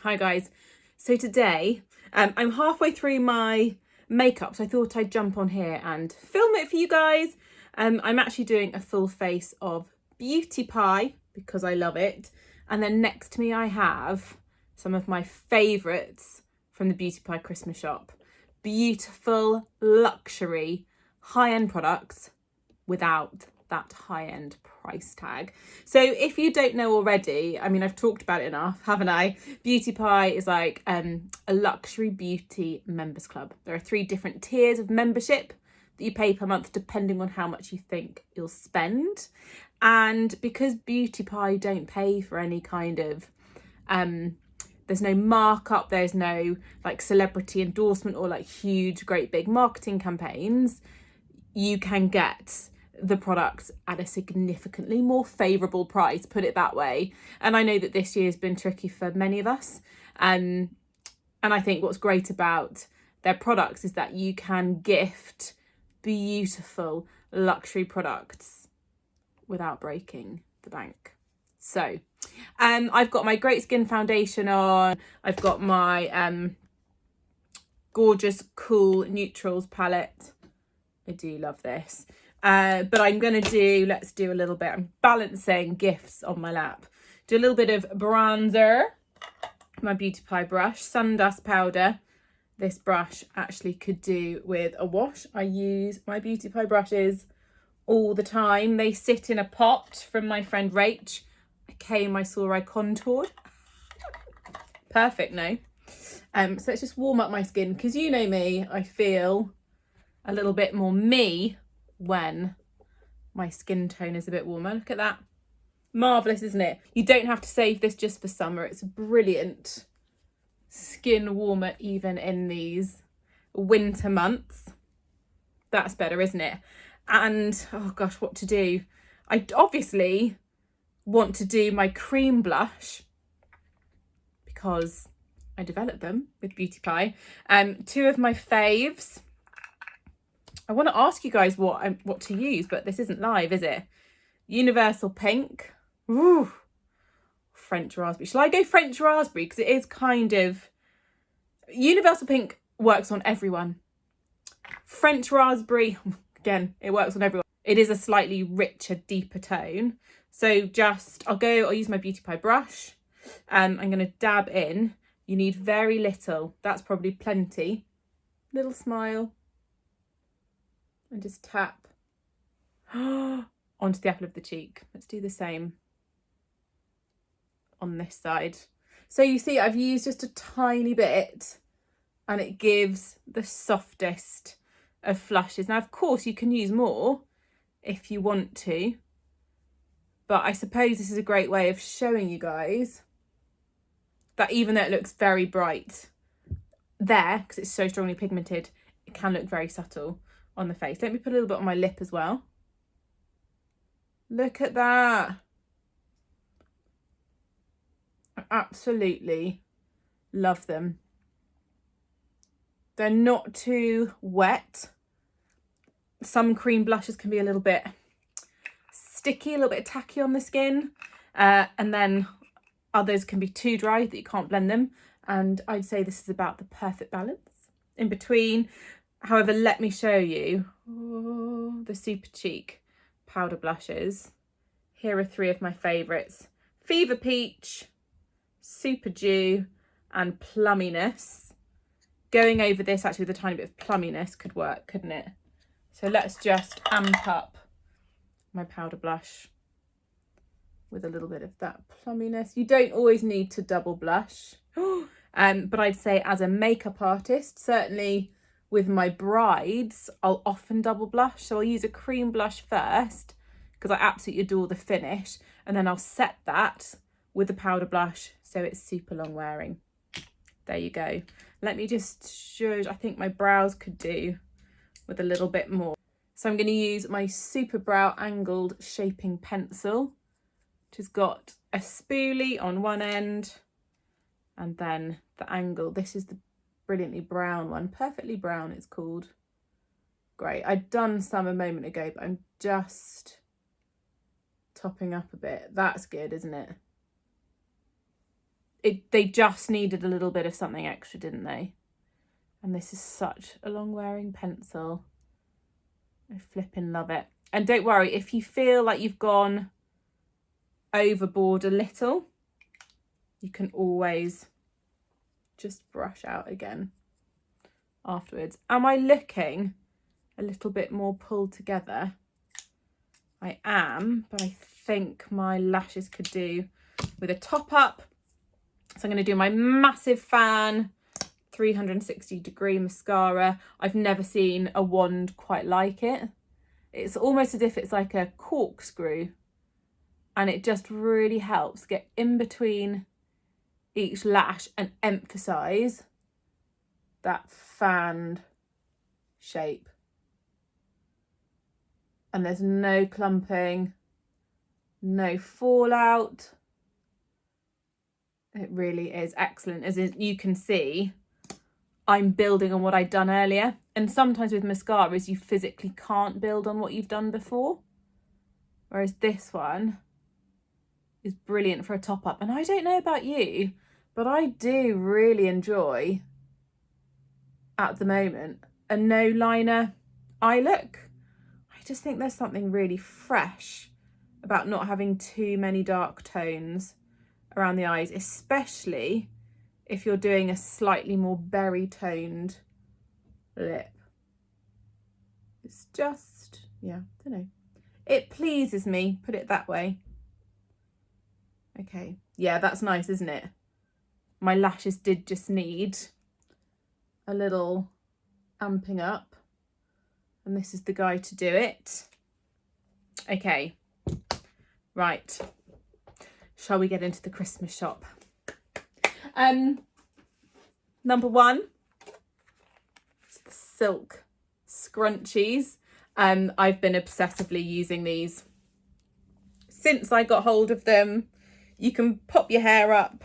Hi guys, so today I'm halfway through my makeup, so I thought I'd jump on here and film it for you guys. I'm actually doing a full face of BeautyPie because I love it, and then next to me I have some of my favourites from the BeautyPie Christmas Shop. Beautiful luxury high-end products without that high-end price tag. So if you don't know already, I mean, I've talked about it enough, haven't I? BeautyPie is like a luxury beauty members club. There are 3 different tiers of membership that you pay per month depending on how much you think you'll spend. And because BeautyPie don't pay for any kind of there's no markup, there's no like celebrity endorsement or like huge great big marketing campaigns, you can get the products at a significantly more favourable price, put it that way. And I know that this year has been tricky for many of us. And I think what's great about their products is that you can gift beautiful luxury products without breaking the bank. So I've got my Great Skin foundation on. I've got my gorgeous cool neutrals palette. I do love this. But I'm going to let's do a little bit, I'm balancing gifts on my lap. Do a little bit of bronzer, my BeautyPie brush, sundust powder. This brush actually could do with a wash. I use my BeautyPie brushes all the time. They sit in a pot from my friend Rach. I saw I contoured. Perfect, no? So let's just warm up my skin, because you know me, I feel a little bit more me when my skin tone is a bit warmer. Look at that. Marvellous, isn't it? You don't have to save this just for summer. It's a brilliant skin warmer even in these winter months. That's better, isn't it? And, oh gosh, what to do? I obviously want to do my cream blush because I developed them with BeautyPie. 2 of my faves. I want to ask you guys what to use, but this isn't live, is it? Universal Pink. Ooh. French Raspberry. Shall I go French Raspberry? Because it is kind of... Universal Pink works on everyone. French Raspberry, again, it works on everyone. It is a slightly richer, deeper tone. So I'll use my BeautyPie brush. I'm going to dab in. You need very little. That's probably plenty. Little smile. And just tap onto the apple of the cheek. Let's do the same on this side. So you see, I've used just a tiny bit and it gives the softest of flushes. Now, of course, you can use more if you want to, but I suppose this is a great way of showing you guys that even though it looks very bright there, because it's so strongly pigmented, it can look very subtle on the face. Let me put a little bit on my lip as well. Look at that. I absolutely love them. They're not too wet. Some cream blushes can be a little bit sticky, a little bit tacky on the skin. And then others can be too dry that you can't blend them. And I'd say this is about the perfect balance in between. However, let me show you the Supercheek powder blushes. Here are 3 of my favourites. Fever Peach, Super Dew and Plumminess. Going over this actually with a tiny bit of plumminess could work, couldn't it? So let's just amp up my powder blush with a little bit of that plumminess. You don't always need to double blush. But I'd say as a makeup artist, certainly with my brides, I'll often double blush. So I'll use a cream blush first because I absolutely adore the finish. And then I'll set that with the powder blush so it's super long wearing. There you go. Let me just show, I think my brows could do with a little bit more. So I'm going to use my Super Brow Angled Shaping Pencil, which has got a spoolie on one end and then the angle. This is the brilliantly brown one, Perfectly Brown it's called. Great. I'd done some a moment ago, but I'm just topping up a bit. That's good, isn't it? they just needed a little bit of something extra, didn't they? And this is such a long wearing pencil. I flipping love it. And don't worry, if you feel like you've gone overboard a little, you can always just brush out again afterwards. Am I looking a little bit more pulled together? I am, but I think my lashes could do with a top up. So I'm going to do my Massive Fan 360-degree mascara. I've never seen a wand quite like it. It's almost as if it's like a corkscrew, and it just really helps get in between each lash and emphasize that fanned shape. And there's no clumping, no fallout. It really is excellent. As you can see, I'm building on what I'd done earlier. And sometimes with mascaras, you physically can't build on what you've done before. Whereas this one is brilliant for a top up. And I don't know about you, but I do really enjoy, at the moment, a no liner eye look. I just think there's something really fresh about not having too many dark tones around the eyes, especially if you're doing a slightly more berry toned lip. It's just, yeah, I don't know. It pleases me, put it that way. Okay, yeah, that's nice, isn't it? My lashes did just need a little amping up, and this is the guide to do it. Okay, right. Shall we get into the Christmas shop? Number one is the silk scrunchies. I've been obsessively using these since I got hold of them. You can pop your hair up.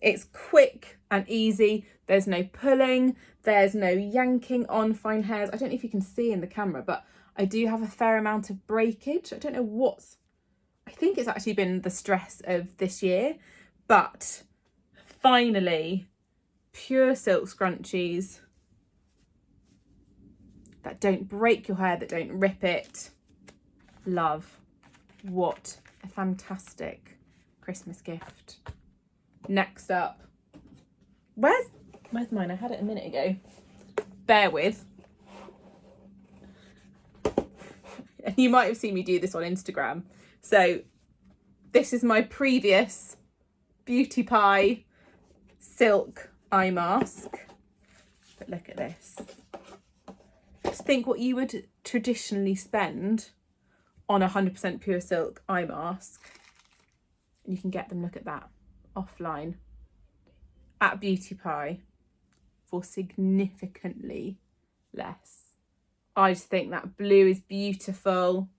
It's quick and easy. There's no pulling. There's no yanking on fine hairs. I don't know if you can see in the camera, but I do have a fair amount of breakage. I don't know what's, I think it's actually been the stress of this year, but finally, pure silk scrunchies that don't break your hair, that don't rip it. Love. What a fantastic Christmas gift. Next up, where's mine? I had it a minute ago. Bear with. And you might have seen me do this on Instagram. So this is my previous BeautyPie silk eye mask. But look at this. Just think what you would traditionally spend on a 100% pure silk eye mask. And you can get them, look at that, offline at BeautyPie for significantly less. I just think that blue is beautiful.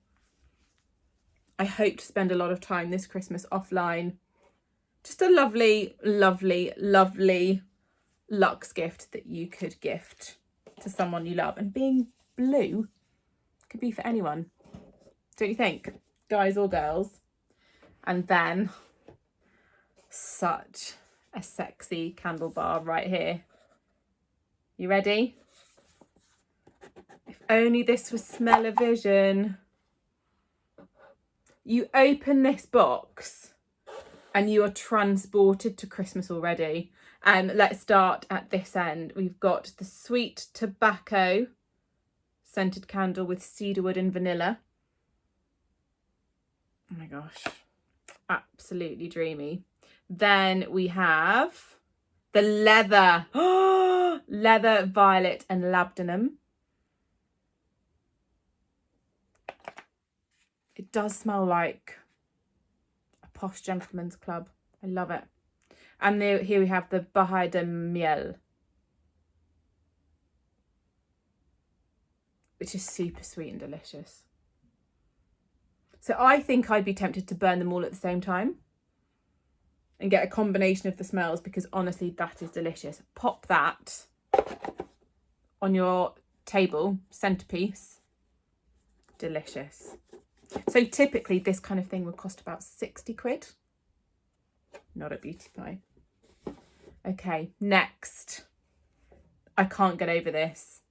I hope to spend a lot of time this Christmas offline. Just a lovely, lovely, lovely luxe gift that you could gift to someone you love. And being blue could be for anyone, don't you think? Guys or girls. And then such a sexy candle bar right here. You ready? If only this was smell-o-vision. You open this box and you are transported to Christmas already. Let's start at this end. We've got the sweet tobacco scented candle with cedarwood and vanilla. Oh my gosh, absolutely dreamy. Then we have the leather, leather, violet and labdanum. It does smell like a posh gentleman's club. I love it. And here we have the Bahay de Miel, which is super sweet and delicious. So I think I'd be tempted to burn them all at the same time and get a combination of the smells, because honestly, that is delicious. Pop that on your table, centerpiece. Delicious. So typically this kind of thing would cost about 60 quid. Not at BeautyPie. Okay, next. I can't get over this.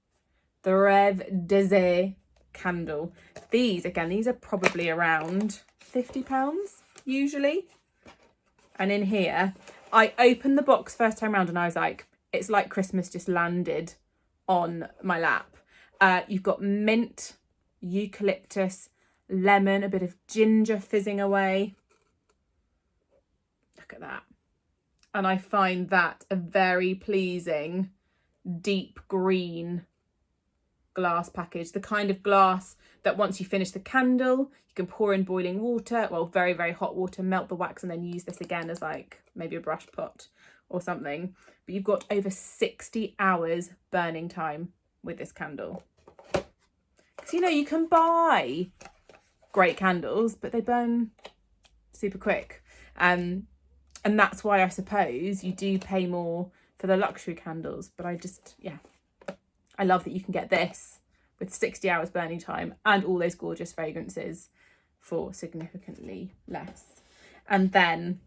The Rev Desert Candle. These, again, these are probably around £50 usually. And in here, I opened the box first time round and I was like, it's like Christmas just landed on my lap. You've got mint, eucalyptus, lemon, a bit of ginger fizzing away. Look at that. And I find that a very pleasing, deep green glass package. The kind of glass that once you finish the candle, you can pour in boiling water, well, very, very hot water, melt the wax, and then use this again as like maybe a brush pot or something. But you've got over 60 hours burning time with this candle. Because, you know, you can buy great candles, but they burn super quick. And that's why I suppose you do pay more for the luxury candles. But I just, yeah, I love that you can get this with 60 hours burning time and all those gorgeous fragrances for significantly less. And then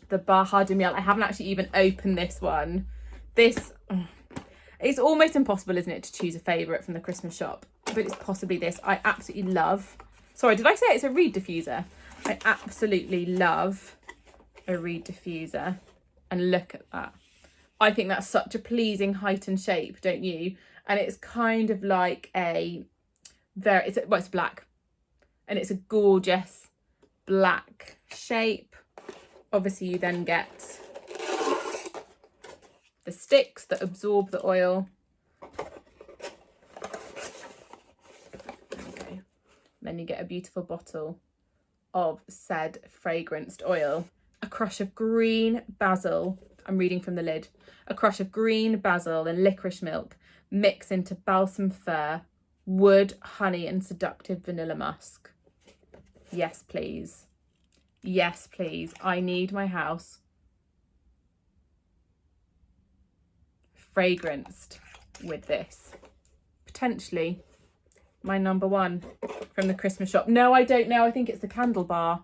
the Bahar de Miel. I haven't actually even opened this one. This, it's almost impossible, isn't it, to choose a favourite from the Christmas shop. But it's possibly this. I absolutely love. Sorry, did I say it's a reed diffuser? I absolutely love a reed diffuser. And look at that. I think that's such a pleasing heightened shape, don't you? And it's kind of like a very, it's black. And it's a gorgeous black shape. Obviously, you then get the sticks that absorb the oil. There we go. Then you get a beautiful bottle of said fragranced oil. A crush of green basil. I'm reading from the lid. A crush of green basil and licorice milk mix into balsam fir, wood, honey, and seductive vanilla musk. Yes, please. Yes, please. I need my house fragranced with this. Potentially my number one from the Christmas shop. No, I don't know. I think it's the candle bar.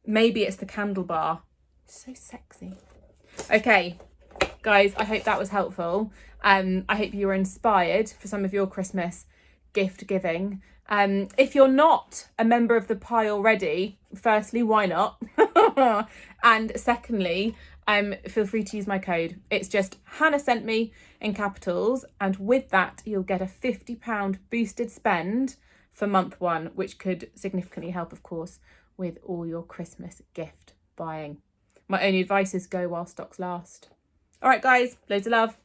Maybe it's the candle bar. So sexy. Okay, guys, I hope that was helpful. I hope you were inspired for some of your Christmas gift giving. If you're not a member of the pie already, firstly, why not? And secondly, feel free to use my code. It's just Hannah sent me in capitals, and with that you'll get a £50 boosted spend for month one, which could significantly help, of course, with all your Christmas gift buying. My only advice is go while stocks last. All right, guys, loads of love.